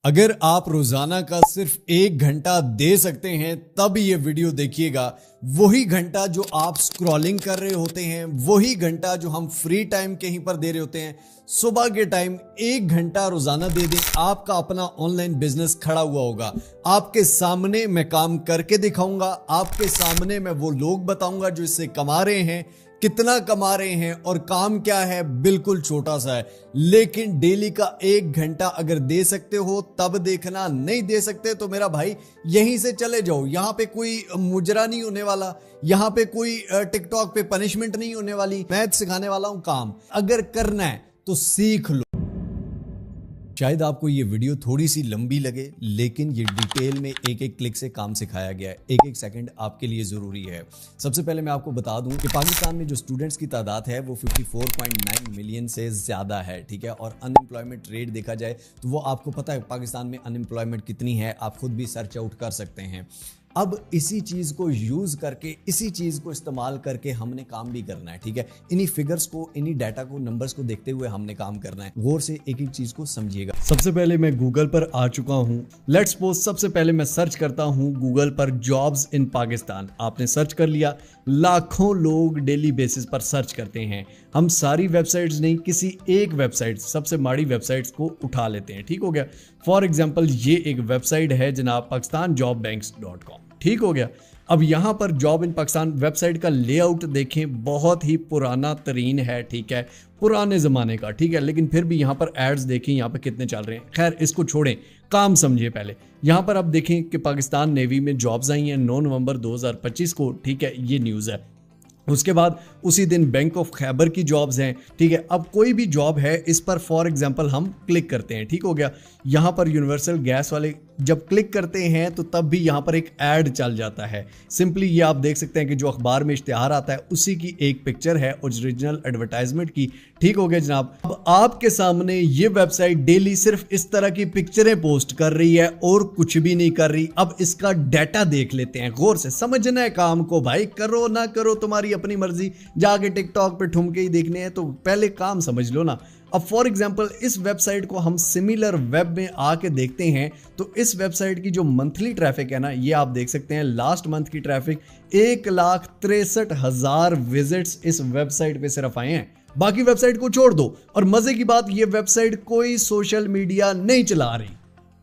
अगर आप रोजाना का सिर्फ 1 घंटा दे सकते हैं तब ये वीडियो देखिएगा। वही घंटा जो आप स्क्रॉलिंग कर रहे होते हैं, वही घंटा जो हम फ्री टाइम कहीं पर दे रहे होते हैं, सुबह के टाइम 1 घंटा रोजाना दे दें, आपका अपना ऑनलाइन बिजनेस खड़ा हुआ होगा। आपके सामने मैं काम करके दिखाऊंगा, आपके सामने मैं वो लोग बताऊंगा जो इससे कमा रहे हैं, कितना कमा रहे हैं और काम क्या है, बिल्कुल छोटा सा है। लेकिन डेली का 1 घंटा अगर दे सकते हो तब देखना, नहीं दे सकते तो मेरा भाई यहीं से चले जाओ। यहां पे कोई मुजरा नहीं होने वाला, यहां पे कोई टिकटॉक पे पनिशमेंट नहीं होने वाली। मैं सिखाने वाला हूं काम, अगर करना है तो सीख लो। शायद आपको ये वीडियो थोड़ी सी लंबी लगे, लेकिन ये डिटेल में एक एक क्लिक से काम सिखाया गया है। एक एक सेकंड आपके लिए जरूरी है। सबसे पहले मैं आपको बता दूं कि पाकिस्तान में जो स्टूडेंट्स की तादाद है वो 54.9 मिलियन से ज्यादा है, ठीक है। और अनएम्प्लॉयमेंट रेट देखा जाए तो वो आपको पता है पाकिस्तान में अनएम्प्लॉयमेंट कितनी है, आप खुद भी सर्च आउट कर सकते हैं। अब इसी चीज को यूज करके, इसी चीज को इस्तेमाल करके हमने काम भी करना है, ठीक है। इन्हीं फिगर्स को, इन्हीं डाटा को, नंबर्स को देखते हुए हमने काम करना है। गौर से एक एक चीज को समझिएगा। सबसे पहले मैं गूगल पर आ चुका हूं। लेट्स सपोज सबसे पहले मैं सर्च करता हूं गूगल पर जॉब्स इन पाकिस्तान। आपने सर्च कर लिया। लाखों लोग डेली बेसिस पर सर्च करते हैं। हम सारी वेबसाइट्स नहीं, किसी एक वेबसाइट, सबसे माड़ी वेबसाइट्स को उठा लेते हैं, ठीक हो गया। फॉर एग्जाम्पल ये एक वेबसाइट है जनाब, pakistanjobbanks.com, ठीक हो गया। अब यहां पर जॉब इन पाकिस्तान वेबसाइट का लेआउट देखें, बहुत ही पुराना तरीन है, ठीक है, पुराने जमाने का, ठीक है। लेकिन फिर भी यहां पर एड्स देखें यहां पर कितने चल रहे हैं। खैर इसको छोड़ें, काम समझिए पहले। यहां पर आप देखें कि पाकिस्तान नेवी में जॉब्स आई हैं 9 नवंबर 2025 को, ठीक है, ये न्यूज़ है। उसके बाद उसी दिन बैंक ऑफ खैबर की जॉब्स हैं, ठीक है। अब कोई भी जॉब है इस पर फॉर एग्जांपल हम क्लिक करते हैं, ठीक हो गया। यहां पर यूनिवर्सल गैस वाले जब क्लिक करते हैं तो तब भी यहां पर एक ऐड चल जाता है। सिंपली ये आप देख सकते हैं कि जो अखबार में इश्तिहार आता है उसी की एक पिक्चर है ओरिजिनल एडवर्टाइजमेंट की, ठीक हो गया जनाब। अब आपके सामने ये वेबसाइट डेली सिर्फ इस तरह की पिक्चरें पोस्ट कर रही है और कुछ भी नहीं कर रही। अब इसका डाटा देख लेते हैं, गौर से समझना है काम को भाई, करो ना करो तुम्हारी अपनी मर्जी। जाके टिकटॉक पे ठुमके ही देखने हैं तो पहले काम समझ लो ना। अब फॉर एग्जांपल इस वेबसाइट को हम सिमिलर वेब में आके देखते हैं तो इस वेबसाइट की जो मंथली ट्रैफिक है ना, ये आप देख सकते हैं लास्ट मंथ की ट्रैफिक 1,63,000 विजिट्स इस वेबसाइट पे सिर्फ आए हैं। बाकी वेबसाइट को छोड़ दो। और मजे की बात, ये वेबसाइट कोई सोशल मीडिया नहीं चला रही,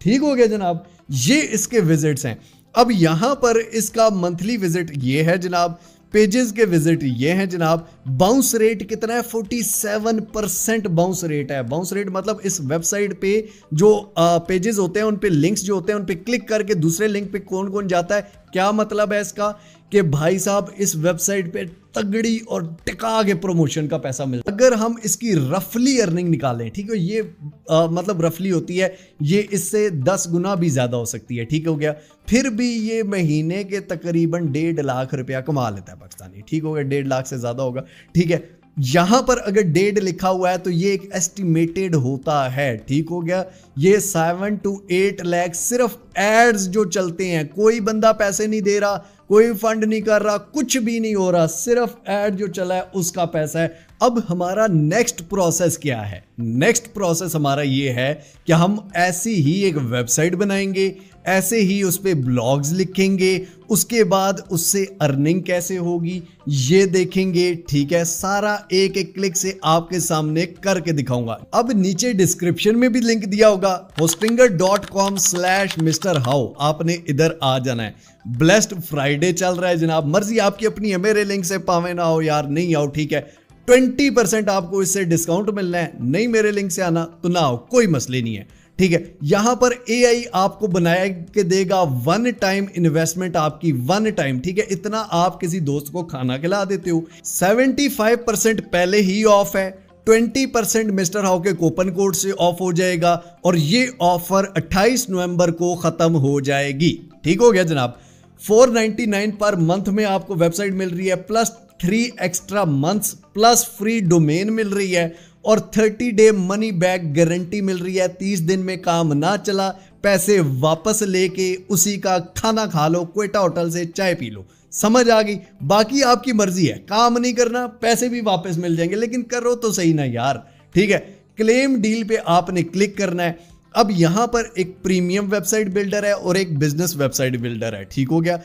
ठीक हो गया जनाब। ये इसके विजिट्स हैं। अब यहां पर इसका मंथली विजिट ये है जनाब, पेजेस के विजिट ये हैं जनाब। बाउंस रेट कितना है? 47% बाउंस रेट है। बाउंस रेट मतलब इस वेबसाइट पे जो पेजेस होते हैं उन पे लिंक्स जो होते हैं उन पे क्लिक करके दूसरे लिंक पे कौन कौन जाता है। क्या मतलब है इसका कि भाई साहब इस वेबसाइट पे तगड़ी और टिका के प्रमोशन का पैसा मिलता है। अगर हम इसकी रफली अर्निंग निकालें, ठीक है, ये मतलब रफली होती है, ये इससे 10 गुना भी ज्यादा हो सकती है, ठीक हो गया। फिर भी ये महीने के तकरीबन 1.5 लाख रुपया कमा लेता है पाकिस्तानी, ठीक हो गया। 1.5 लाख से ज्यादा होगा, ठीक है। यहां पर अगर 1.5 लिखा हुआ है तो ये एक एस्टिमेटेड होता है, ठीक हो गया। ये 7 to 8 लाख सिर्फ एड्स जो चलते हैं, कोई बंदा पैसे नहीं दे रहा, कोई फंड नहीं कर रहा, कुछ भी नहीं हो रहा, सिर्फ ऐड जो चला है उसका पैसा है। अब हमारा नेक्स्ट प्रोसेस क्या है? नेक्स्ट प्रोसेस हमारा ये है कि हम ऐसी ही एक वेबसाइट बनाएंगे, ऐसे ही उस पे ब्लॉग्स लिखेंगे, उसके बाद उससे अर्निंग कैसे होगी ये देखेंगे, ठीक है। सारा एक एक क्लिक से आपके सामने करके दिखाऊंगा। अब नीचे डिस्क्रिप्शन में भी लिंक दिया होगा, hostinger.com/Mr. How, आपने इधर आ जाना है। ब्लेस्ड फ्राइडे चल रहा है जनाब, मर्जी आपकी अपनी है, मेरे लिंक से पावे ना हो यार, नहीं आओ, ठीक है। 20% आपको इससे डिस्काउंट मिलना है, नहीं मेरे लिंक से आना तो ना आओ, कोई मसले नहीं है, ठीक है। यहां पर AI आपको बनाया के देगा 1 टाइम इन्वेस्टमेंट आपकी, 1 टाइम, ठीक है। इतना आप किसी दोस्त को खाना खिला देते हो। 75% पहले ही ऑफ है, 20% मिस्टर हाउ के कूपन कोड से ऑफ हो जाएगा और ये ऑफर 28 नवंबर को खत्म हो जाएगी, ठीक हो गया जनाब। 499 पर मंथ में आपको वेबसाइट मिल रही है, plus 3 extra months, plus free domain मिल रही है और 30 डे मनी बैक गारंटी मिल रही है। 30 दिन में काम ना चला, पैसे वापस लेके उसी का खाना खा लो, क्वेटा होटल से चाय पी लो। समझ आ गई? बाकी आपकी मर्जी है, काम नहीं करना पैसे भी वापस मिल जाएंगे, लेकिन करो तो सही ना यार, ठीक है। क्लेम डील पे आपने क्लिक करना है। अब यहां पर एक प्रीमियम वेबसाइट बिल्डर है और एक बिजनेस वेबसाइट बिल्डर है, ठीक हो गया।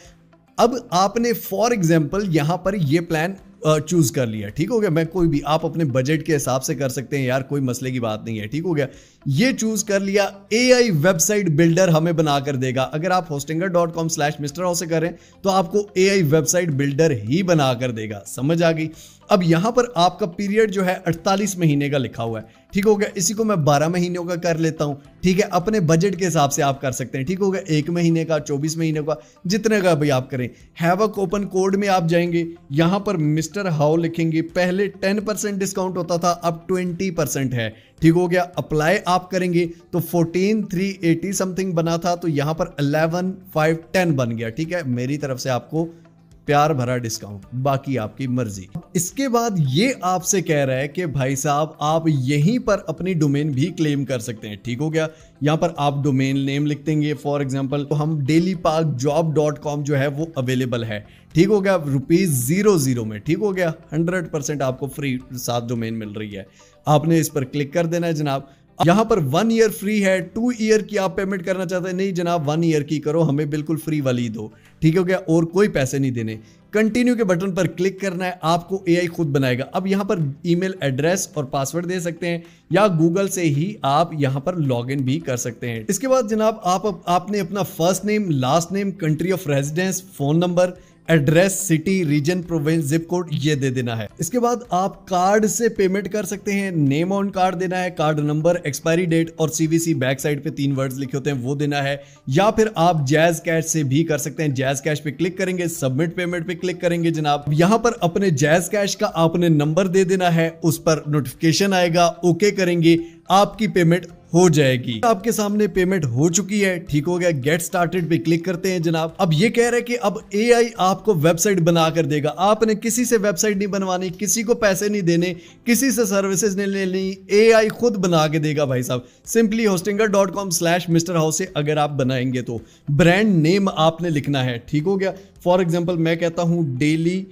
अब आपने फॉर एग्जांपल यहां पर ये प्लान चूज कर लिया, ठीक हो गया। मैं कोई भी, आप अपने बजट के हिसाब से कर सकते हैं यार, कोई मसले की बात नहीं है, ठीक हो गया। ये चूज कर लिया, AI वेबसाइट बिल्डर हमें बनाकर देगा। अगर आप hostinger.com/mrhow से करें तो आपको AI वेबसाइट बिल्डर ही बनाकर देगा, समझ आ गई। अब यहां पर आपका पीरियड जो है 48 महीने का लिखा हुआ है, ठीक हो गया। इसी को मैं 12 महीनों का कर लेता हूं, ठीक है। अपने बजट के हिसाब से आप कर सकते हैं, ठीक हो गया। 1 महीने का, 24 महीने का, जितने का भी आप करें। हैव अ कूपन कोड में आप जाएंगे, यहां पर मिस्टर हाउ लिखेंगे। पहले 10% डिस्काउंट होता था, अब 20% है, ठीक हो गया। अप्लाई आप करेंगे तो 14,380 समथिंग बना था, तो यहां पर 11,510 बन गया, ठीक है। मेरी तरफ से आपको प्यार भरा डिस्काउंट, बाकी आपकी मर्जी। इसके बाद ये आपसे कह रहा है कि भाई साहब आप यहीं पर अपनी डोमेन भी क्लेम कर सकते हैं, ठीक हो गया। यहां पर आप डोमेन नेम लिख देंगे, फॉर एग्जांपल तो हम dailyparkjob.com जो है वो अवेलेबल है, ठीक हो गया, ₹0 में, ठीक हो गया। 100% आपको फ्री साथ डोमेन मिल रही है। आपने इस पर क्लिक कर देना है जनाब। यहां पर 1 ईयर फ्री है, 2 ईयर की आप पेमेंट करना चाहते हैं, नहीं जनाब 1 ईयर की करो, हमें बिल्कुल फ्री वाली दो, ठीक हो गया, और कोई पैसे नहीं देने। कंटिन्यू के बटन पर क्लिक करना है, आपको AI खुद बनाएगा। अब यहां पर ईमेल एड्रेस और पासवर्ड दे सकते हैं, या गूगल से ही आप यहां पर लॉगिन भी कर सकते हैं। इसके बाद जनाब आपने अपना first name, last name, country of residence, phone number, address, city, region, province, zip code ये दे देना है। इसके बाद आप कार्ड से पेमेंट कर सकते हैं, नेम ऑन कार्ड देना है, कार्ड नंबर, एक्सपायरी डेट और CVC बैक साइड पे 3 वर्ड्स लिखे होते हैं वो देना है। या फिर आप जैज कैश से भी कर सकते हैं। जैज कैश पे क्लिक करेंगे, सबमिट पेमेंट पे क्लिक करेंगे जनाब। यहां पर अपने जैज कैश का आपने नंबर दे देना है, उस पर नोटिफिकेशन आएगा, ओके करेंगे, आपकी पेमेंट हो जाएगी। आपके सामने पेमेंट हो चुकी है, ठीक हो गया। गेट स्टार्टेड पे क्लिक करते हैं जनाब। अब ये कह रहे हैं कि अब AI आपको वेबसाइट बना कर देगा। आपने किसी से वेबसाइट नहीं बनवानी, किसी को पैसे नहीं देने, किसी से सर्विसेज नहीं लेनी, AI खुद बना के देगा भाई साहब। सिंपली hostinger.com/mrhow से अगर आप बनाएंगे तो ब्रांड नेम आपने लिखना है, ठीक हो गया। फॉर एग्जाम्पल मैं कहता हूं डेली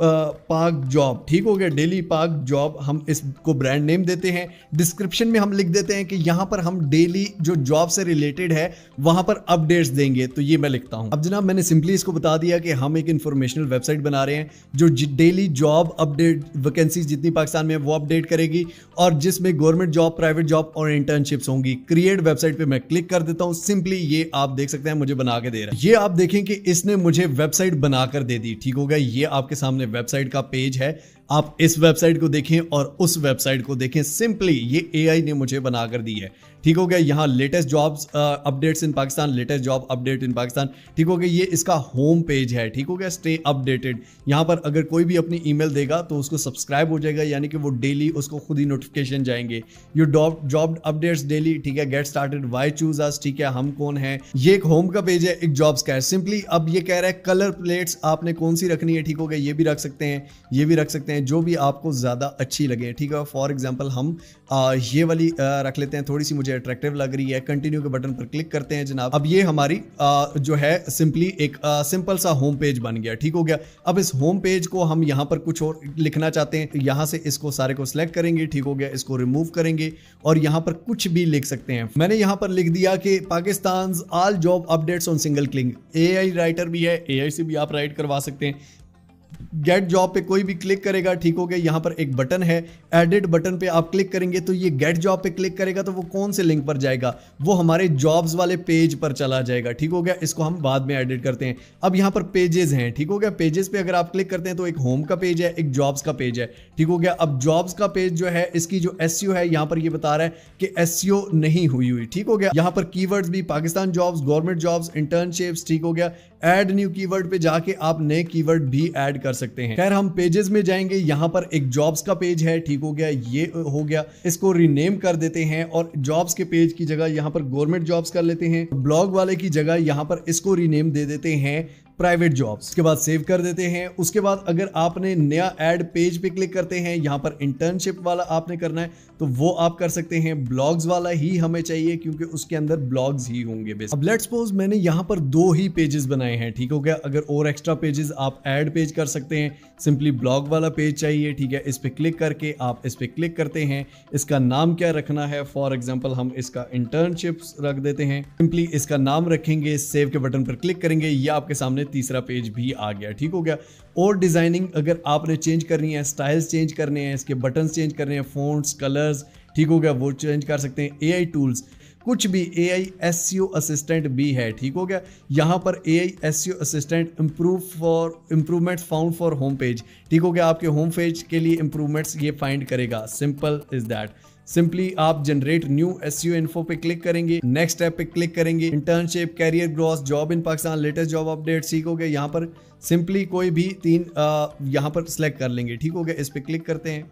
पार्क जॉब, ठीक हो गया, डेली पार्क जॉब, हम इसको ब्रांड नेम देते हैं। डिस्क्रिप्शन में हम लिख देते हैं कि यहां पर हम डेली जो जॉब से रिलेटेड है वहां पर अपडेट्स देंगे, तो ये मैं लिखता हूं। अब जनाब मैंने सिंपली इसको बता दिया कि हम एक इंफॉर्मेशनल वेबसाइट बना रहे हैं जो डेली जॉब अपडेट, वैकेंसीज जितनी पाकिस्तान में वो अपडेट करेगी, और जिसमें गवर्नमेंट जॉब, प्राइवेट जॉब और इंटर्नशिप्स होंगी। क्रिएट वेबसाइट पे मैं क्लिक कर देता हूं। सिंपली ये आप देख सकते हैं मुझे बना के दे रहा है। ये आप देखें कि इसने मुझे वेबसाइट बनाकर दे दी, ठीक हो गया। ये आपके सामने वेबसाइट का पेज है, आप इस वेबसाइट को देखें और उस वेबसाइट को देखें। सिंपली ये AI ने मुझे बनाकर दी है, ठीक हो गया। यहाँ latest jobs updates in Pakistan, latest job update in Pakistan, ठीक हो गया। ये इसका होम पेज है, ठीक हो गया। स्टे अपडेटेड, यहाँ पर अगर कोई भी अपनी ईमेल देगा तो उसको सब्सक्राइब हो जाएगा, यानी कि वो डेली उसको खुद ही नोटिफिकेशन जाएंगे। ये जॉब अपडेट्स डेली, ठीक है। गेट स्टार्टेड, व्हाई चूज अस, ठीक है, हम कौन है। ये एक होम का पेज है, एक जॉब्स का है। सिंपली अब ये कह रहा है कलर प्लेट्स आपने कौन सी रखनी है, ठीक हो गया। ये भी रख सकते हैं, ये भी रख सकते हैं, जो भी आपको ज्यादा अच्छी लगे, ठीक है। फॉर एग्जाम्पल हम ये वाली रख लेते हैं, थोड़ी सी मुझे अट्रैक्टिव लग रही है। कंटिन्यू के बटन पर क्लिक करते हैं जनाब। अब ये हमारी जो है सिंपली एक सिंपल सा होम पेज बन गया, ठीक हो गया। अब इस होम पेज को हम यहाँ पर कुछ और लिखना चाहते हैं, यहाँ से इसको सारे को सिलेक्ट करेंगे, ठीक हो गया। इसको रिमूव करेंगे और यहाँ पर कुछ भी लिख सकते हैं। मैंने यहाँ पर लिख दिया कि Pakistan all job updates on single click. AI writer भी है, AI से भी आप राइट करवा सकते हैं। गेट जॉब पे कोई भी क्लिक करेगा, ठीक हो गया। यहाँ पर एक बटन है, एडिट बटन पे आप क्लिक करेंगे तो ये गेट जॉब पे क्लिक करेगा तो वो कौन से लिंक पर जाएगा, वो हमारे जॉब्स वाले पेज पर चला जाएगा, ठीक हो गया। इसको हम बाद में एडिट करते हैं। अब यहाँ पर पेजेस हैं, ठीक हो गया। पेजेस पे अगर आप क्लिक करते हैं तो एक होम का पेज है, एक जॉब्स का पेज है, ठीक हो गया। अब जॉब्स का पेज जो है इसकी जो SEO है, यहाँ पर ये बता रहा है कि SEO नहीं हुई, ठीक हो गया। यहाँ पर कीवर्ड्स भी Pakistan jobs, government jobs, internships, ठीक हो गया। ऐड न्यू कीवर्ड पे जाके आप नए कीवर्ड भी ऐड कर सकते हैं। खैर हम पेजेस में जाएंगे, यहाँ पर एक जॉब्स का पेज है, ठीक हो गया। ये हो गया, इसको रीनेम कर देते हैं और जॉब्स के पेज की जगह यहाँ पर गवर्नमेंट जॉब्स कर लेते हैं। ब्लॉग वाले की जगह यहाँ पर इसको रीनेम दे देते हैं प्राइवेट जॉब्स। उसके बाद सेव कर देते हैं। उसके बाद अगर आपने नया ऐड पेज पे क्लिक करते हैं, यहाँ पर इंटर्नशिप वाला आपने करना है तो वो आप कर सकते हैं। ब्लॉग्स वाला ही हमें चाहिए क्योंकि उसके अंदर ब्लॉग्स ही होंगे बेसिक। अब लेट्स सपोज मैंने यहाँ पर 2 ही पेजेस बनाए हैं, ठीक हो गया। अगर और एक्स्ट्रा पेजेस आप ऐड पेज कर सकते हैं। सिंपली ब्लॉग वाला पेज चाहिए, ठीक है। इस पे क्लिक करके आप इस पे क्लिक करते हैं। इसका नाम क्या रखना है, फॉर एग्जांपल हम इसका इंटर्नशिप्स रख देते हैं। सिंपली इसका नाम रखेंगे, सेव के बटन पर क्लिक करेंगे, ये आपके सामने तीसरा पेज भी आ गया, ठीक हो गया। और डिजाइनिंग अगर आपने चेंज करनी है, स्टाइल्स चेंज करने हैं, इसके बटन्स चेंज करने हैं, फॉन्ट्स, कलर्स, ठीक हो गया, वो चेंज कर सकते हैं। एआई टूल्स कुछ भी, एआई एसईओ असिस्टेंट भी है, ठीक हो गया। यहाँ पर AI SEO assistant improvements found for home page, ठीक हो गया। आपके होम पेज के लिए इम्प्रूवमेंट्स ये फाइंड करेगा। Simple is that. सिंपली आप जनरेट न्यू एसईओ इन्फो पे क्लिक करेंगे, नेक्स्ट स्टेप पे क्लिक करेंगे, internship, career growth, job in Pakistan, latest job update, ठीक हो गया। यहाँ पर सिंपली कोई भी 3 यहाँ पर सिलेक्ट कर लेंगे, ठीक हो गया। इस पे क्लिक करते हैं,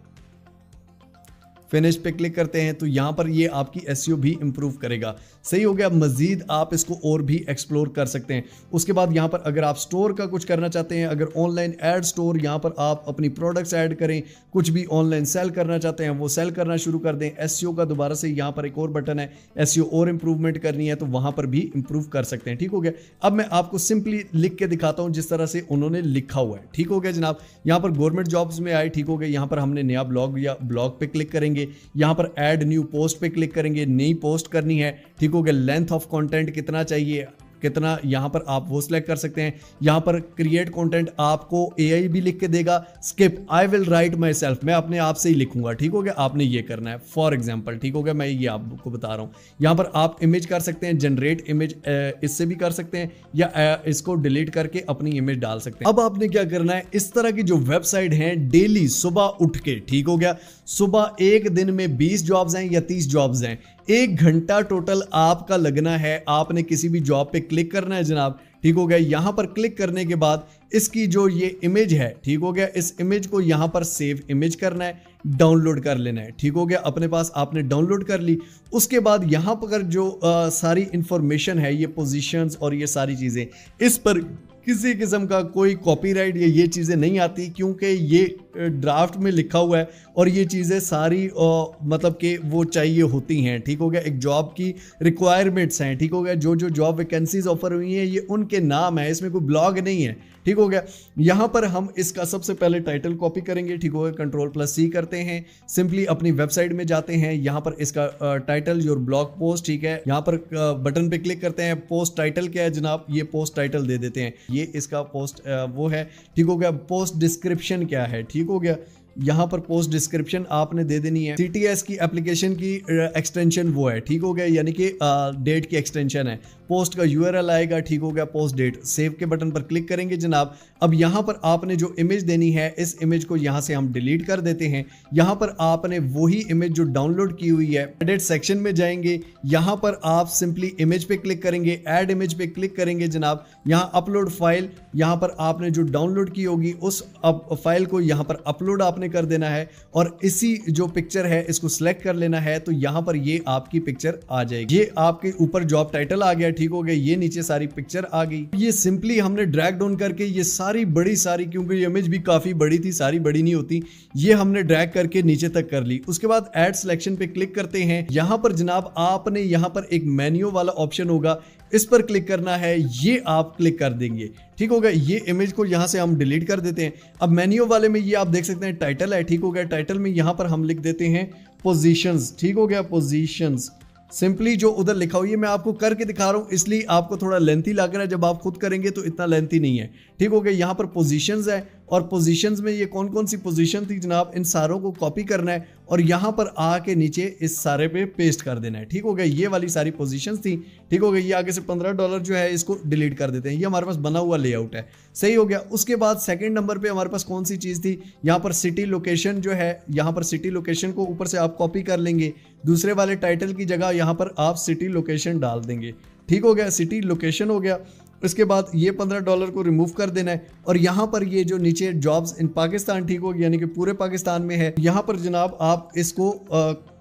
फिनिश पे क्लिक करते हैं तो यहाँ पर ये आपकी एसईओ भी इंप्रूव करेगा, सही हो गया। मजीद आप इसको और भी एक्सप्लोर कर सकते हैं। उसके बाद यहाँ पर अगर आप स्टोर का कुछ करना चाहते हैं, अगर ऑनलाइन ऐड स्टोर, यहाँ पर आप अपनी प्रोडक्ट्स ऐड करें, कुछ भी ऑनलाइन सेल करना चाहते हैं वो सेल करना शुरू कर दें। एसईओ का दोबारा से यहाँ पर एक और बटन है, एसईओ और इंप्रूवमेंट करनी है तो वहाँ पर भी इंप्रूव कर सकते हैं, ठीक हो गया। अब मैं आपको सिंपली लिख के दिखाता हूँ जिस तरह से उन्होंने लिखा हुआ है, ठीक हो गया जनाब। यहाँ पर गवर्नमेंट जॉब्स में आए, ठीक हो गया। यहाँ पर हमने नया ब्लॉग या ब्लॉग पे क्लिक करेंगे, यहां पर ऐड न्यू पोस्ट पे क्लिक करेंगे, नई पोस्ट करनी है, ठीक हो गया। लेंथ ऑफ कंटेंट कितना चाहिए, कितना, यहां पर आप वो सिलेक्ट कर सकते हैं। यहां पर क्रिएट कंटेंट आपको एआई भी लिख के देगा, skip I will write my self, मैं अपने आप से ही लिखूंगा, ठीक हो गया। आपने ये करना है फॉर एग्जांपल, ठीक हो गया। मैं ये आपको बता रहा हूं। यहां पर आप इमेज कर सकते हैं, जनरेट इमेज, इससे भी कर सकते हैं या इसको डिलीट करके अपनी इमेज डाल सकते हैं। अब आपने क्या करना है, इस तरह की जो वेबसाइट है डेली सुबह उठ के, ठीक हो गया, सुबह एक दिन में 20 जॉब्स हैं या 30 जॉब्स हैं, 1 घंटा टोटल आपका लगना है। आपने किसी भी जॉब पे क्लिक करना है जनाब, ठीक हो गया। यहां पर क्लिक करने के बाद इसकी जो ये इमेज है, ठीक हो गया, इस इमेज को यहां पर सेव इमेज करना है, डाउनलोड कर लेना है, ठीक हो गया। अपने पास आपने डाउनलोड कर ली। उसके बाद यहां पर जो सारी इंफॉर्मेशन है, ये पोजीशंस और ये सारी चीजें, इस पर किसी किस्म का कोई कॉपीराइट या ये चीज़ें नहीं आती क्योंकि ये ड्राफ्ट में लिखा हुआ है और ये चीज़ें सारी मतलब कि वो चाहिए होती हैं, ठीक हो गया। एक जॉब की रिक्वायरमेंट्स हैं, ठीक हो गया। जो जो जॉब वैकेंसीज ऑफर हुई हैं ये उनके नाम है, इसमें कोई ब्लॉग नहीं है, ठीक हो गया। यहाँ पर हम इसका सबसे पहले टाइटल कॉपी करेंगे, ठीक हो गया। Ctrl+C करते हैं, सिंपली अपनी वेबसाइट में जाते हैं, यहाँ पर इसका टाइटल योर ब्लॉग पोस्ट, ठीक है। यहाँ पर बटन पे क्लिक करते हैं, पोस्ट टाइटल क्या है जनाब, ये पोस्ट टाइटल दे देते हैं, ये इसका पोस्ट वो है, ठीक हो गया। पोस्ट डिस्क्रिप्शन क्या है, ठीक हो गया। यहाँ पर पोस्ट डिस्क्रिप्शन आपने दे देनी है। CTS की एप्लीकेशन की एक्सटेंशन वो है, ठीक हो गया, यानी कि डेट की एक्सटेंशन है। पोस्ट का URL आएगा, ठीक हो गया, पोस्ट डेट। सेव के बटन पर क्लिक करेंगे जनाब। अब यहाँ पर आपने जो इमेज देनी है, इस इमेज को यहाँ से हम डिलीट कर देते हैं। यहाँ पर आपने वही इमेज जो डाउनलोड की हुई है, एडिट सेक्शन में जाएंगे, यहाँ पर आप सिंपली इमेज पे क्लिक करेंगे, ऐड इमेज पे क्लिक करेंगे जनाब। यहाँ अपलोड फाइल, यहाँ पर आपने जो डाउनलोड की होगी उस फाइल को यहाँ पर अपलोड आपने कर देना है और इसी जो पिक्चर है इसको सिलेक्ट कर लेना है, तो यहाँ पर ये आपकी पिक्चर आ जाएगी। ये आपके ऊपर जॉब टाइटल आ गया, ठीक हो गया। ये नीचे सारी पिक्चर आ गई। ये सिंपली हमने ड्रैग डाउन करके ये सारी बड़ी सारी, क्योंकि ये इमेज भी काफी बड़ी थी, सारी बड़ी नहीं होती, ये हमने ड्रैग करके नीचे तक कर ली। उसके बाद ऐड सिलेक्शन पे क्लिक करते हैं। यहाँ पर जनाब आपने यहाँ पर एक मेन्यू वाला ऑप्शन होगा, इस पर क्लिक करना है, ये आप क्लिक कर देंगे, ठीक हो गया। ये इमेज को यहां से हम डिलीट कर देते हैं। अब मेन्यू वाले में ये आप देख सकते हैं टाइटल है, ठीक हो गया। टाइटल में यहां पर हम लिख देते हैं पोजीशंस, ठीक हो गया, पोजीशंस। सिंपली जो उधर लिखा हुआ है मैं आपको करके दिखा रहा हूं, इसलिए आपको थोड़ा लेंथी लग रहा है, जब आप खुद करेंगे तो इतना लेंथी नहीं है, ठीक हो गया। यहाँ पर पोजीशंस है और पोजीशंस में ये कौन कौन सी पोजीशन थी जनाब, इन सारों को कॉपी करना है और यहाँ पर आके नीचे इस सारे पे पेस्ट कर देना है, ठीक हो गया। ये वाली सारी पोजीशंस थी, ठीक हो गया। ये आगे से $15 जो है इसको डिलीट कर देते हैं, ये हमारे पास बना हुआ लेआउट है, सही हो गया। उसके बाद सेकंड नंबर पे हमारे पास कौन सी चीज़ थी, यहाँ पर सिटी लोकेशन जो है, यहाँ पर सिटी लोकेशन को ऊपर से आप कॉपी कर लेंगे, दूसरे वाले टाइटल की जगह यहाँ पर आप सिटी लोकेशन डाल देंगे, ठीक हो गया। सिटी लोकेशन हो गया। उसके बाद ये $15 को रिमूव कर देना है और यहाँ पर ये जो नीचे जॉब्स इन पाकिस्तान ठीक होगी, यानी कि पूरे पाकिस्तान में है, यहाँ पर जनाब आप इसको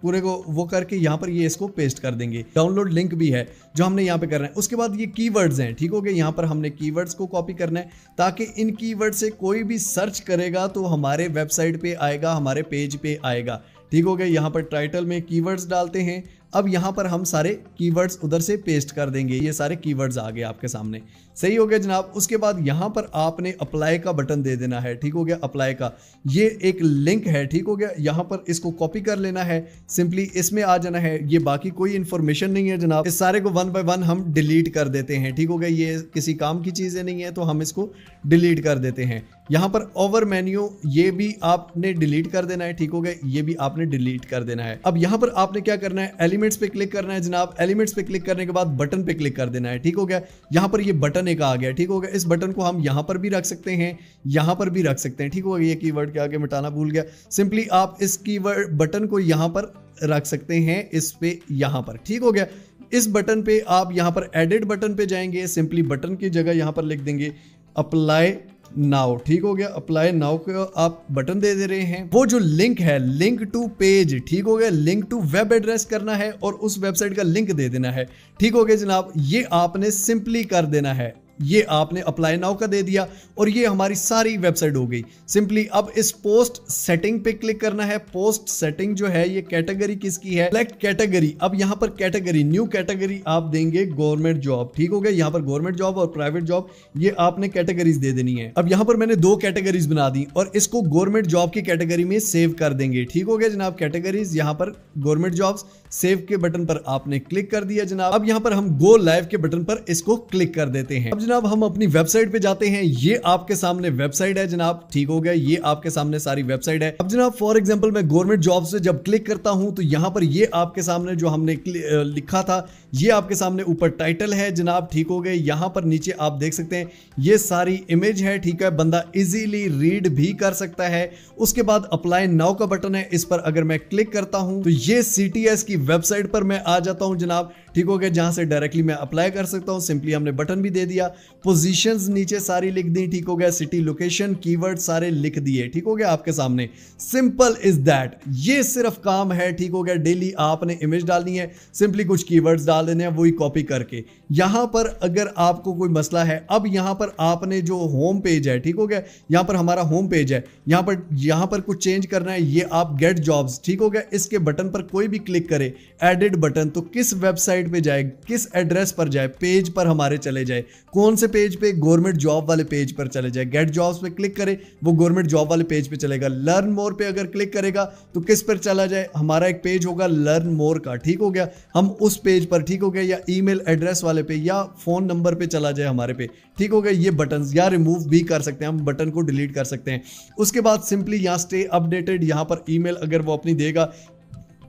पूरे को वो करके यहाँ पर ये इसको पेस्ट कर देंगे। डाउनलोड लिंक भी है जो हमने यहाँ पे करना है। उसके बाद ये कीवर्ड्स हैं, ठीक हो गया। यहाँ पर हमने कीवर्ड्स को कॉपी करना है ताकि इन कीवर्ड से कोई भी सर्च करेगा तो हमारे वेबसाइट पे आएगा, हमारे पेज पे आएगा, ठीक हो गया। यहाँ पर टाइटल में कीवर्ड्स डालते हैं। अब यहाँ पर हम सारे कीवर्ड्स उधर से पेस्ट कर देंगे। ये सारे कीवर्ड्स आ गए आपके सामने, सही हो गया जनाब। उसके बाद यहाँ पर आपने अप्लाई का बटन दे देना है, ठीक हो गया। अप्लाई का ये एक लिंक है, ठीक हो गया। यहाँ पर इसको कॉपी कर लेना है, सिंपली इसमें आ जाना है। ये बाकी कोई इन्फॉर्मेशन नहीं है जनाब, इस सारे को 1 बाय 1 हम डिलीट कर देते हैं, ठीक हो गया। ये किसी काम की चीज़ें नहीं है तो हम इसको डिलीट कर देते हैं। यहाँ पर ओवर मेन्यू ये भी आपने डिलीट कर देना है, ठीक हो गया। ये भी आपने डिलीट कर देना है। अब यहाँ पर आपने क्या करना है, एलिमेंट्स पे क्लिक करना है जनाब। एलिमेंट्स पे क्लिक करने के बाद बटन पे क्लिक कर देना है, ठीक हो गया। यहाँ पर ये बटन एक आ गया, ठीक हो गया। इस बटन को हम यहाँ पर भी रख सकते हैं, यहाँ पर भी रख सकते हैं, ठीक हो गया। ये कीवर्ड के आगे मिटाना भूल गया। सिंपली आप इस कीवर्ड बटन को यहाँ पर रख सकते हैं, इस पे यहाँ पर, ठीक हो गया। इस बटन पे आप यहाँ पर एडिट बटन पे जाएंगे, सिंपली बटन की जगह यहाँ पर लिख देंगे अप्लाई नाउ, ठीक हो गया। अप्लाई नाउ को आप बटन दे रहे हैं। वो जो लिंक है, लिंक टू पेज, ठीक हो गया। लिंक टू वेब एड्रेस करना है और उस वेबसाइट का लिंक दे देना है, ठीक हो गया जनाब। ये आपने सिंपली कर देना है। ये आपने अप्लाई नाउ का दे दिया और ये हमारी सारी वेबसाइट हो गई। सिंपली अब इस पोस्ट सेटिंग पे क्लिक करना है। पोस्ट सेटिंग जो है ये कैटेगरी किसकी है, सिलेक्ट कैटेगरी। अब यहाँ पर कैटेगरी, न्यू कैटेगरी आप देंगे गवर्नमेंट जॉब, ठीक हो गया। यहाँ पर गवर्नमेंट जॉब और प्राइवेट जॉब ये आपने कैटेगरीज दे देनी है। अब यहाँ पर मैंने 2 कैटेगरीज बना दी और इसको गवर्नमेंट जॉब की कैटेगरी में सेव कर देंगे, ठीक हो गया जनाब। कैटेगरीज यहाँ पर गवर्नमेंट जॉब्स, सेव के बटन पर आपने क्लिक कर दिया जनाब। अब यहाँ पर हम गो लाइव के बटन पर इसको क्लिक कर देते हैं। अब जनाब हम अपनी वेबसाइट पे जाते हैं। ये आपके सामने वेबसाइट है जनाब, ठीक हो गया। ये आपके सामने सारी वेबसाइट है। अब जनाब फॉर एग्जांपल मैं गवर्नमेंट जॉब से जब क्लिक करता हूं तो यहां पर ये आपके सामने जो हमने लिखा था ये आपके सामने ऊपर टाइटल है जनाब, ठीक हो गए। यहां पर नीचे आप देख सकते हैं ये सारी इमेज है, ठीक है। बंदा इजीली रीड भी कर सकता है। उसके बाद अप्लाई नाउ का बटन है, इस पर अगर मैं क्लिक करता हूं तो ये CTS की वेबसाइट पर मैं आ जाता हूं जनाब, ठीक हो गया। जहां से डायरेक्टली मैं अप्लाई कर सकता हूं। सिंपली हमने बटन भी दे दिया, पोजीशंस नीचे सारी लिख दी, ठीक हो गया। सिटी, लोकेशन, कीवर्ड सारे लिख दिए, ठीक हो गया आपके सामने। सिंपल इज दैट, ये सिर्फ काम है, ठीक हो गया। डेली आपने इमेज डालनी है, सिंपली कुछ कीवर्ड्स डाल देने हैं, वही कॉपी करके। यहां पर अगर आपको कोई मसला है, अब यहां पर आपने जो होम पेज है, ठीक हो गया। यहां पर हमारा होम पेज है, यहां पर कुछ चेंज करना है। ये आप गेट जॉब्स, ठीक हो गया। इसके बटन पर कोई भी क्लिक करे, एडिट बटन, तो किस वेबसाइट पे जाए, किस एड्रेस पर जाए, पेज पर हमारे चले जाए। कौन से पेज पे, गवर्नमेंट जॉब वाले पेज पर चले जाए। गेट जॉब्स पे क्लिक करे, वो गवर्नमेंट जॉब वाले पेज पे चलेगा। लर्न मोर पे अगर क्लिक करेगा तो किस पर चला जाए, हमारा एक पेज होगा लर्न मोर का, ठीक हो गया। हम उस पेज पर, ठीक हो गया, या ईमेल एड्रेस वाले पे या फोन नंबर पे चला जाए हमारे पे, ठीक हो गया। ये बटन या रिमूव भी कर सकते हैं, हम बटन को डिलीट कर सकते हैं। उसके बाद सिंपली यहाँ स्टे अपडेटेड, यहाँ पर ईमेल अगर वो अपनी देगा,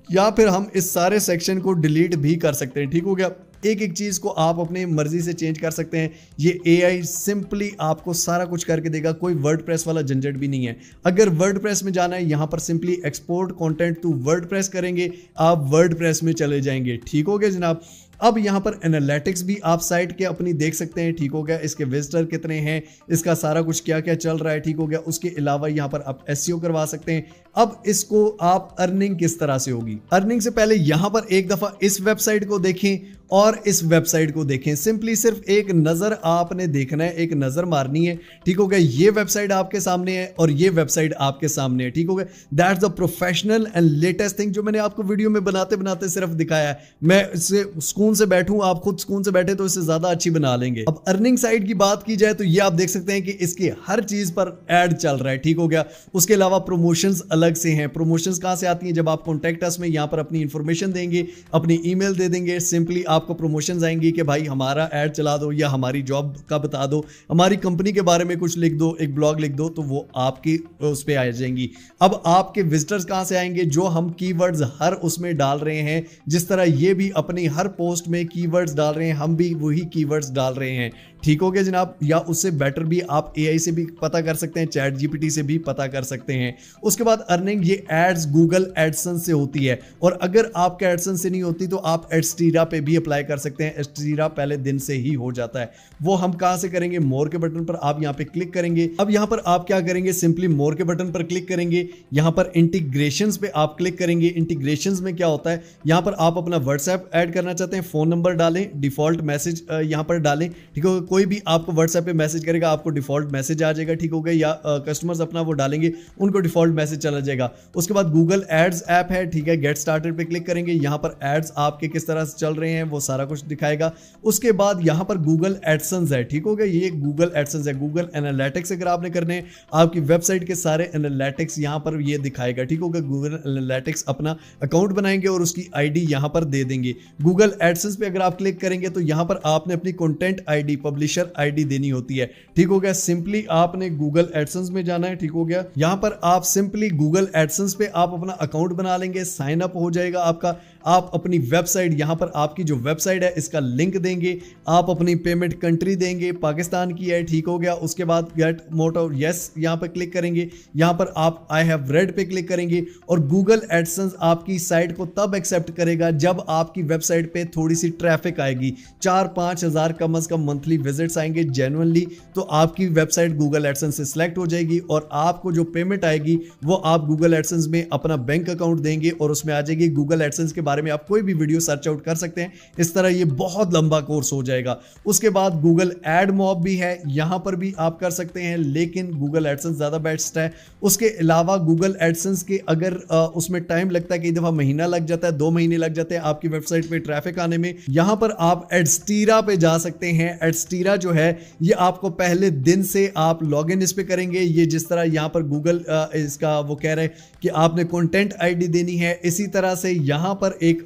या फिर हम इस सारे सेक्शन को डिलीट भी कर सकते हैं, ठीक हो गया। एक एक चीज को आप अपनी मर्जी से चेंज कर सकते हैं। ये AI सिंपली आपको सारा कुछ करके देगा, कोई वर्डप्रेस वाला झंझट भी नहीं है। अगर वर्डप्रेस में जाना है, यहां पर simply export content to WordPress करेंगे, आप वर्डप्रेस में चले जाएंगे, ठीक हो गया जनाब। अब यहाँ पर एनालिटिक्स भी आप साइट के अपनी देख सकते हैं, ठीक हो गया। इसके विजिटर कितने हैं, इसका सारा कुछ क्या क्या चल रहा है, ठीक हो गया। उसके अलावा यहाँ पर आप SEO करवा सकते हैं। अब इसको आप अर्निंग किस तरह से होगी, अर्निंग से पहले यहाँ पर एक दफा इस वेबसाइट को देखें और इस वेबसाइट को देखें। सिंपली सिर्फ एक नजर आपने देखना है, एक नजर मारनी है, ठीक हो गया। ये वेबसाइट आपके सामने है और ये वेबसाइट आपके सामने है, ठीक हो गया। That's the professional and latest thing जो मैंने आपको वीडियो में बनाते बनाते सिर्फ दिखाया है। मैं इससे सुकून से बैठूं, आप खुद सुकून से बैठे तो इससे ज्यादा अच्छी बना लेंगे। अब अर्निंग साइड की बात की जाए तो ये आप देख सकते हैं कि इसकी हर चीज पर एड चल रहा है, ठीक हो गया। उसके अलावा प्रमोशंस अलग से हैं। प्रमोशंस कहां से आती हैं, जब आप कॉन्टैक्ट अस में यहां पर अपनी इंफॉर्मेशन देंगे, अपनी ईमेल दे देंगे, सिंपली आपको प्रमोशंस आएंगी कि भाई हमारा ऐड चला दो या हमारी जॉब का बता दो, हमारी कंपनी के बारे में कुछ लिख दो, एक ब्लॉग लिख दो, तो वो आपकी उस पे आ जाएंगी। अब आपके विजिटर्स कहां से आएंगे, जो हम कीवर्ड्स हर उसमें डाल रहे हैं, जिस तरह ये भी अपनी हर पोस्ट में कीवर्ड्स डाल रहे हैं, हम भी वही कीवर्ड्स डाल रहे हैं, ठीक हो गया जनाब। या उससे बेटर भी आप AI से भी पता कर सकते हैं, चैट GPT से भी पता कर सकते हैं। उसके बाद अर्निंग ये एड्स गूगल एडसेंस से होती है, और अगर आपके एडसेंस से नहीं होती तो आप एडस्टीरा पे भी अप्लाई अप्लाई कर सकते हैं। एडस्टीरा पहले दिन से ही हो जाता है। वो हम कहां से करेंगे? मोर के बटन पर आप यहां पे क्लिक करेंगे। अब यहां पर आप क्या करेंगे? सिंपली मोर के बटन पर क्लिक करेंगे। यहां पर इंटीग्रेशंस पे आप क्लिक करेंगे। इंटीग्रेशंस में क्या होता है, यहां पर आप अपना व्हाट्सएप ऐड करना चाहते हैं, फोन नंबर डालें, डिफॉल्ट मैसेज यहां पर डालें, ठीक है। कोई भी आपको व्हाट्सएप पे मैसेज करेगा आपको डिफॉल्ट मैसेज आ जाएगा, ठीक हो गया। या कस्टमर्स अपना वो डालेंगे, उनको डिफॉल्ट मैसेज चला जाएगा। उसके बाद गूगल एड्स ऐप है, ठीक है, गेट स्टार्टेड पे क्लिक करेंगे। यहां पर एड्स आपके किस तरह से चल रहे हैं वो सारा कुछ दिखाएगा। उसके बाद यहां पर गूगल एडसेंस है, ठीक हो गया। ये गूगल एडसेंस है। गूगल एनालिटिक्स अगर आपने करने हैं, आपकी वेबसाइट के सारे एनालिटिक्स यहां पर ये दिखाएगा, ठीक होगा। गूगल एनालिटिक्स अपना अकाउंट बनाएंगे और उसकी आईडी यहां पर दे देंगे। गूगल एडसेंस पे अगर आप क्लिक करेंगे तो यहां पर आपने अपनी कंटेंट आईडी, पब्लिशर आईडी देनी होती है, ठीक हो गया। सिंपली आपने गूगल एडसेंस में जाना है, ठीक हो गया। यहां पर आप सिंपली गूगल एडसेंस पे आप अपना अकाउंट बना लेंगे, साइन अप हो जाएगा आपका। आप अपनी वेबसाइट, यहां पर आपकी जो वेबसाइट है इसका लिंक देंगे, आप अपनी पेमेंट कंट्री देंगे, पाकिस्तान की है, ठीक हो गया। उसके बाद गेट मोटो यस यहां पर क्लिक करेंगे। यहां पर आप आई हैव रेड पे क्लिक करेंगे और गूगल एडसेंस आपकी साइट को तब एक्सेप्ट करेगा जब आपकी वेबसाइट पे थोड़ी सी ट्रैफिक आएगी, 4-5 हज़ार कम अज कम मंथली विजिट्स आएंगे जेन्युइनली, तो आपकी वेबसाइट गूगल एडसेंस से सिलेक्ट हो जाएगी और आपको जो पेमेंट आएगी वो आप गूगल एडसेंस में अपना बैंक अकाउंट देंगे और उसमें आ जाएगी। गूगल एडसेंस के बारे में आप कोई भी वीडियो सर्च आउट कर सकते हैं। इस तरह ये बहुत लंबा कोर्स हो जाएगा। उसके बाद गूगल एड मॉब भी है, यहां पर भी आप कर सकते हैं, लेकिन गूगल एडसेंस ज्यादा बेस्ट है। उसके अलावा गूगल एडसेंस के अगर उसमें टाइम लगता है, कई दफा महीना लग जाता है, 2 महीने लग जाते हैं आपकी वेबसाइट पे ट्रैफिक आने में। यहां पर आप एडस्टीरा पे जा सकते हैं। एडस्टीरा जो है ये आपको पहले दिन से आप लॉग इन इस पे करेंगे। ये जिस तरह यहां पर गूगल इसका वो कह रहे हैं कि आपने कंटेंट आईडी देनी है, इसी तरह से यहां पर एक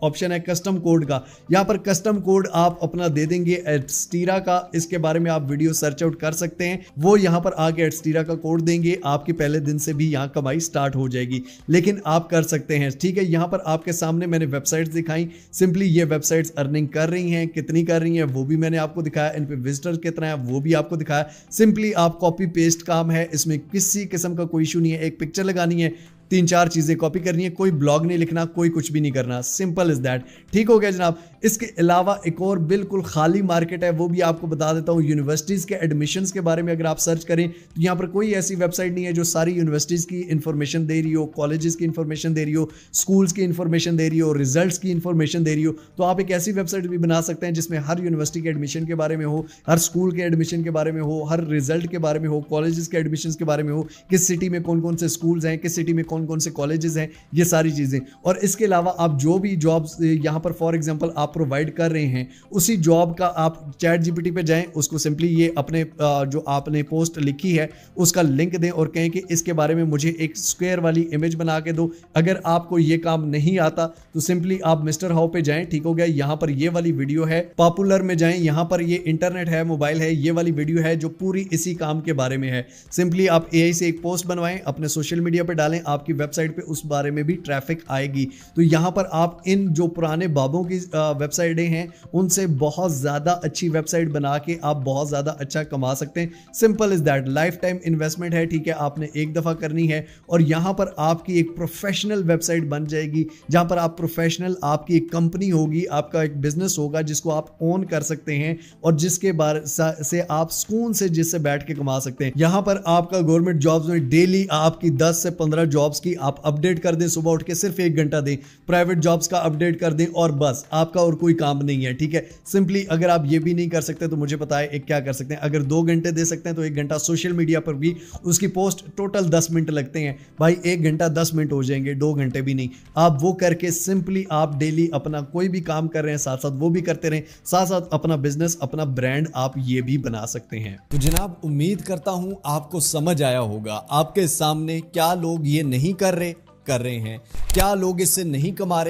ऑप्शन है कस्टम कोड का। यहां पर कस्टम कोड आप अपना दे देंगे एडस्टीरा का। इसके बारे में आप वीडियो सर्च आउट कर सकते हैं। वो यहां पर आके एडस्टीरा का कोड देंगे, आपकी पहले दिन से भी यहां कमाई स्टार्ट हो जाएगी। लेकिन आप कर सकते हैं, ठीक है। यहां पर आपके सामने मैंने वेबसाइट्स दिखाई। सिंपली ये वेबसाइट्स अर्निंग कर रही हैं, कितनी कर रही हैं वो भी मैंने आपको दिखाया, इन पे विजिटर कितना है वो भी आपको दिखाया। सिंपली आप कॉपी पेस्ट काम है, इसमें किसी किस्म का कोई इशू नहीं है। एक पिक्चर लगानी है, 3-4 चीजें कॉपी करनी है, कोई ब्लॉग नहीं लिखना, कोई कुछ भी नहीं करना, सिंपल इज दैट, ठीक हो गया जनाब। इसके अलावा एक और बिल्कुल खाली मार्केट है, वो भी आपको बता देता हूं। यूनिवर्सिटीज के एडमिशंस के बारे में अगर आप सर्च करें तो यहां पर कोई ऐसी वेबसाइट नहीं है जो सारी यूनिवर्सिटीज की इंफॉर्मेशन दे रही हो, कॉलेजेस की इंफॉर्मेशन दे रही हो, स्कूल्स की इंफॉर्मेशन दे रही हो, रिजल्ट्स की इंफॉर्मेशन दे रही हो। तो आप एक ऐसी वेबसाइट भी बना सकते हैं जिसमें हर यूनिवर्सिटी के एडमिशन के बारे में हो, हर स्कूल के एडमिशन के बारे में हो, हर रिजल्ट के बारे में हो, कॉलेजेस के एडमिशन के बारे में हो, किस सिटी में कौन कौन से स्कूल्स हैं, किस सिटी में कौन कौन से कॉलेजेस हैं, ये सारी चीजें। और इसके अलावा आप जो भी जॉब्स यहां पर फॉर एग्जांपल आप प्रोवाइड कर रहे हैं, उसी जॉब का आप चैट जीपीटी पे जाएं, उसको सिंपली ये अपने जो आपने पोस्ट लिखी है उसका लिंक दें और कहें कि इसके बारे में मुझे एक स्क्वायर वाली इमेज बना के दो। अगर आपको ये काम नहीं आता तो सिंपली आप मिस्टर हाउ पे जाएं, ठीक हो गया। यहां पर ये वाली वीडियो है, पॉपुलर में जाएं, यहां पर ये इंटरनेट है, मोबाइल है, ये वाली वीडियो है जो पूरी इसी काम के बारे में है। सिंपली आप एआई से एक पोस्ट बनवाएं, अपने सोशल मीडिया पे डालें, आपकी वेबसाइट पे उस बारे में भी ट्रैफिक आएगी। तो यहां पर आप इन जो पुराने बाबों की वेबसाइटें हैं उनसे बहुत ज्यादा अच्छी वेबसाइट बना के आप बहुत ज्यादा अच्छा कमा सकते हैं। Simple is that, life time investment है, ठीक है, आपने एक दफा करनी है और यहां पर आपकी एक प्रोफेशनल वेबसाइट बन जाएगी जहां पर आप प्रोफेशनल, आपकी एक कंपनी होगी, आपका एक बिजनेस होगा जिसको आप ओन कर सकते हैं और जिसके बारे से आप सुकून से जिससे बैठ के कमा सकते हैं। यहां पर आपका गवर्नमेंट जॉब्स में डेली आपकी 10 से 15 जॉब्स की आप अपडेट कर दें, सुबह उठ के सिर्फ 1 घंटा दें, प्राइवेट जॉब्स का अपडेट कर दें और बस आपका और कोई काम नहीं है, ठीक है। सिंपली अगर आप ये भी नहीं कर सकते तो मुझे पता है एक क्या कर सकते हैं, अगर 2 घंटे दे सकते हैं तो 1 घंटा सोशल मीडिया पर भी, उसकी पोस्ट टोटल 10 मिनट लगते हैं भाई, 1 घंटा 10 मिनट हो जाएंगे, 2 घंटे भी नहीं। आप वो करके सिंपली आप डेली अपना कोई भी काम कर रहे हैं साथ साथ वो भी करते रहें, साथ साथ अपना बिजनेस, अपना ब्रांड आप ये भी बना सकते हैं। तो जनाब उम्मीद करता हूं आपको समझ आया होगा आपके सामने क्या लोग ये नहीं कर रहे हैं, क्या लोग इससे नहीं कमा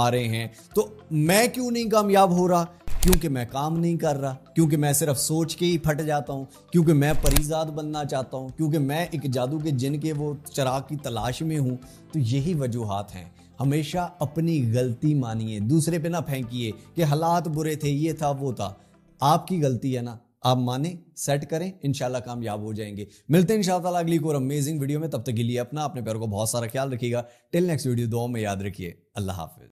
रहे हैं। तो मैं क्यों नहीं कामयाब हो रहा? क्योंकि मैं काम नहीं कर रहा, क्योंकि मैं सिर्फ सोच के ही फट जाता हूं, क्योंकि मैं परिजाद बनना चाहता हूं, क्योंकि मैं एक जादू के जिन के वो चिराग की तलाश में हूं। तो यही वजूहात हैं। हमेशा अपनी गलती मानिए, दूसरे पे ना फेंकिए कि हालात बुरे थे, ये था वो था। आपकी गलती है ना, आप माने, सेट करें, इंशाल्लाह कामयाब हो जाएंगे। मिलते हैं इंशाल्लाह अगली को अमेजिंग वीडियो में। तब तक के लिए अपने प्यार को बहुत सारा ख्याल रखिएगा। टिल नेक्स्ट वीडियो, दुआ में याद रखिए। अल्लाह हाफिज।